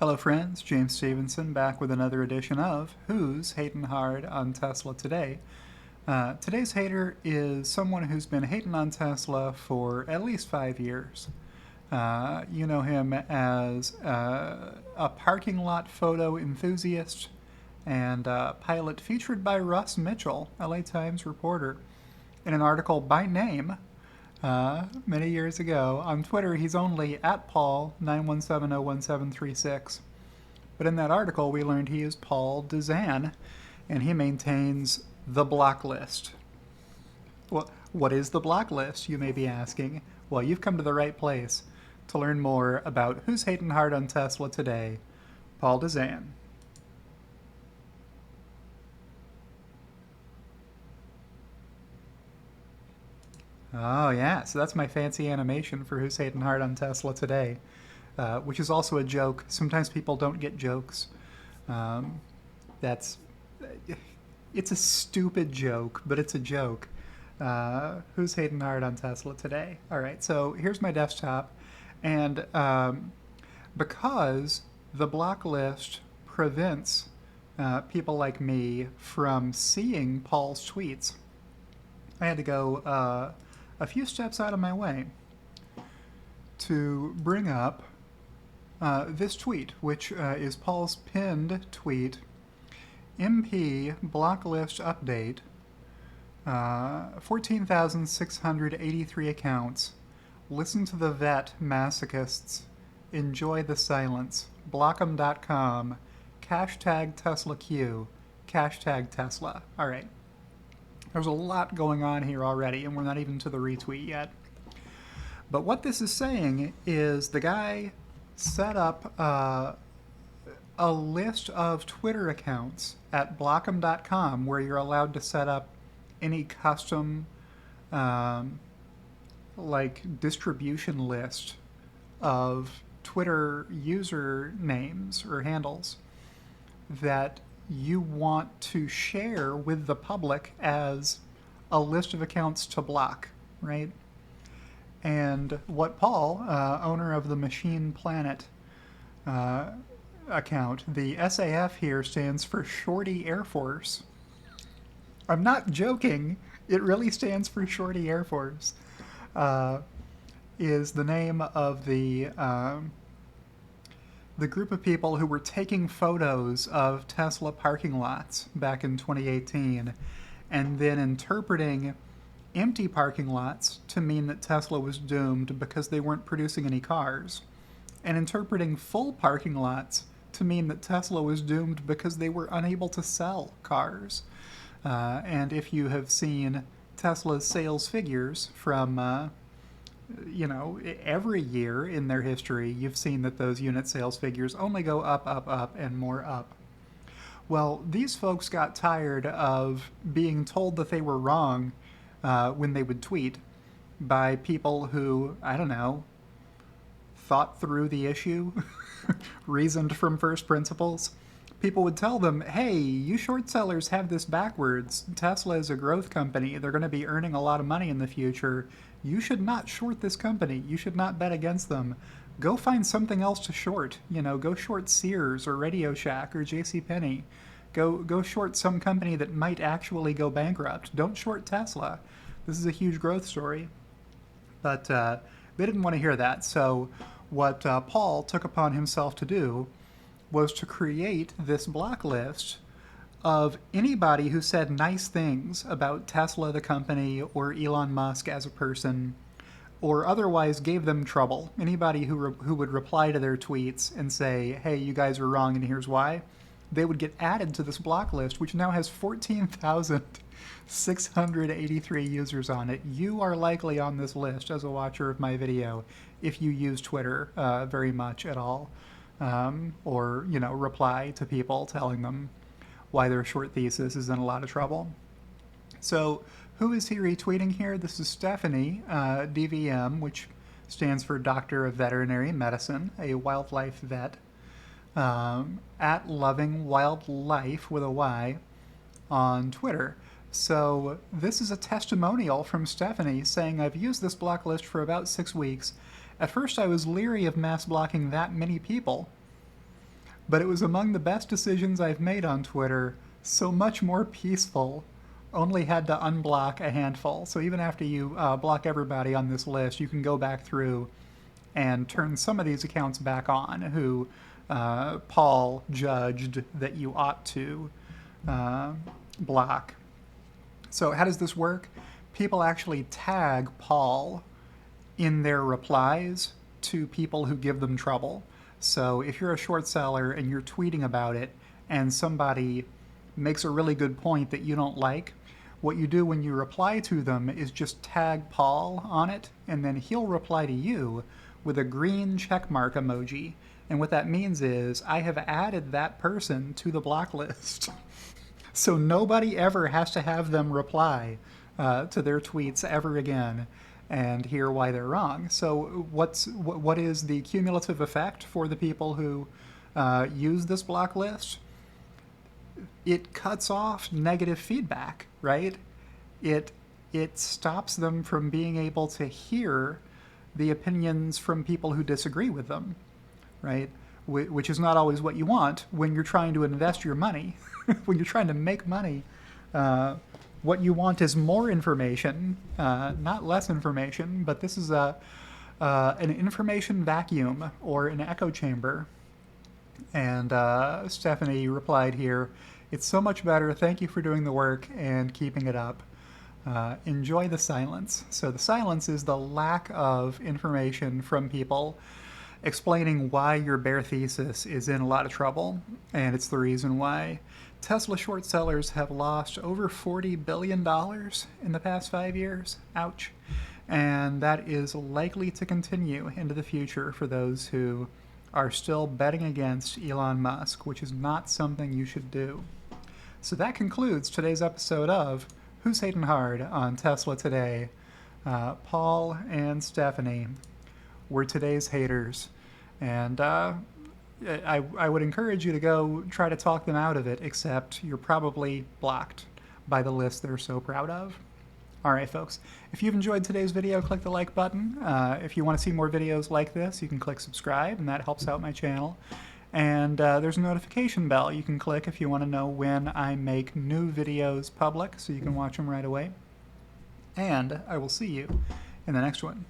Hello friends, James Stevenson back with another edition of Who's Hatin' Hard on Tesla Today. Today's hater is someone who's been hating on Tesla for at least 5 years. You know him as a parking lot photo enthusiast and pilot featured by Russ Mitchell, LA Times reporter, in an article by name many years ago. On Twitter, he's only at Paul91701736. But in that article, we learned he is Paul Dezan, and he maintains the block list. Well, what is the block list, you may be asking? Well, you've come to the right place to learn more about who's hating hard on Tesla today, Paul Dezan. Oh, yeah, so that's my fancy animation for who's hating hard on Tesla today, which is also a joke. Sometimes people don't get jokes. Um, that's. It's a stupid joke, but it's a joke. Who's hating hard on Tesla today? All right, so here's my desktop, and because the block list prevents people like me from seeing Paul's tweets, I had to go a few steps out of my way to bring up this tweet, which is Paul's pinned tweet. MP block list update, 14,683 accounts. Listen to the vet masochists. Enjoy the silence. Block'em.com. Hashtag TSLAQ. Hashtag Tesla. All right. There's a lot going on here already, and we're not even to the retweet yet. But what this is saying is the guy set up a list of Twitter accounts at block'em.com where you're allowed to set up any custom distribution list of Twitter user names or handles that you want to share with the public as a list of accounts to block, right? And what Paul, owner of the Machine Planet account, the SAF here stands for Shorty Air Force. I'm not joking. It really stands for Shorty Air Force. Is the name of the group of people who were taking photos of Tesla parking lots back in 2018 and then interpreting empty parking lots to mean that Tesla was doomed because they weren't producing any cars, and interpreting full parking lots to mean that Tesla was doomed because they were unable to sell cars. And if you have seen Tesla's sales figures from every year in their history, you've seen that those unit sales figures only go up, up, up, and more up. Well, these folks got tired of being told that they were wrong when they would tweet by people who, I don't know, thought through the issue, reasoned from first principles. People would tell them, hey, you short sellers have this backwards. Tesla is a growth company. They're going to be earning a lot of money in the future. You should not short this company. You should not bet against them. Go find something else to short. Go short Sears or Radio Shack or JCPenney. Go short some company that might actually go bankrupt. Don't short Tesla. This is a huge growth story. But they didn't want to hear that. So what Paul took upon himself to do was to create this block list of anybody who said nice things about Tesla the company or Elon Musk as a person, or otherwise gave them trouble. Anybody who would reply to their tweets and say, hey, you guys are wrong and here's why, they would get added to this block list, which now has 14,683 users on it. You are likely on this list as a watcher of my video if you use Twitter very much at all, or reply to people telling them why their short thesis is in a lot of trouble. So who is he retweeting here? This is Stephanie, DVM, which stands for Doctor of Veterinary Medicine, a wildlife vet, at Loving Wildlife with a Y on Twitter. So this is a testimonial from Stephanie saying, I've used this block list for about 6 weeks. At first I was leery of mass blocking that many people. but it was among the best decisions I've made on Twitter. So much more peaceful. Only had to unblock a handful. So even after you block everybody on this list, you can go back through and turn some of these accounts back on who Paul judged that you ought to block. So how does this work? People actually tag Paul in their replies to people who give them trouble. So if you're a short seller and you're tweeting about it and somebody makes a really good point that you don't like, what you do when you reply to them is just tag Paul on it, and then he'll reply to you with a green checkmark emoji. And what that means is I have added that person to the block list. So nobody ever has to have them reply to their tweets ever again and hear why they're wrong. So what is the cumulative effect for the people who use this block list? It cuts off negative feedback, right? It stops them from being able to hear the opinions from people who disagree with them, right? Which is not always what you want when you're trying to invest your money. When you're trying to make money, what you want is more information, not less information, but this is an information vacuum or an echo chamber. And Stephanie replied here, "It's so much better. Thank you for doing the work and keeping it up. Enjoy the silence." So the silence is the lack of information from people explaining why your bear thesis is in a lot of trouble, and it's the reason why Tesla short sellers have lost over $40 billion in the past 5 years. Ouch. And that is likely to continue into the future for those who are still betting against Elon Musk, which is not something you should do. So that concludes today's episode of Who's Hatin' Hard on Tesla Today. Paul and Stephanie were today's haters, and I would encourage you to go try to talk them out of it, except you're probably blocked by the list they're so proud of. Alright folks, if you've enjoyed today's video, click the like button. If you want to see more videos like this, you can click subscribe, and that helps out my channel. And there's a notification bell you can click if you want to know when I make new videos public, so you can watch them right away. And I will see you in the next one.